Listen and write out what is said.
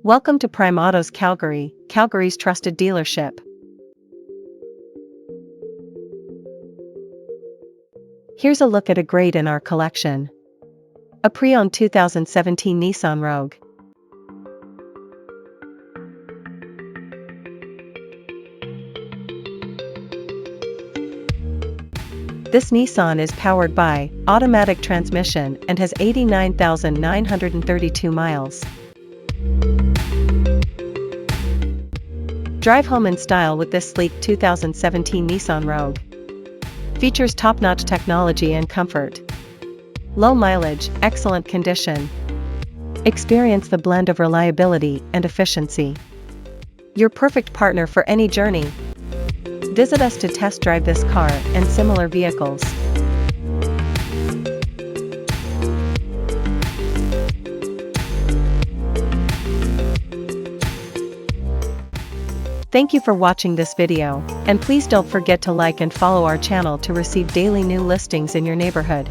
Welcome to Prime Autos Calgary, Calgary's trusted dealership. Here's a look at a grade in our collection. A pre-owned 2017 Nissan Rogue. This Nissan is powered by automatic transmission and has 89,932 miles. Drive home in style with this sleek 2017 Nissan Rogue. Features top-notch technology and comfort. Low mileage, excellent condition. Experience the blend of reliability and efficiency. Your perfect partner for any journey. Visit us to test drive this car and similar vehicles. Thank you for watching this video, and please don't forget to like and follow our channel to receive daily new listings in your neighborhood.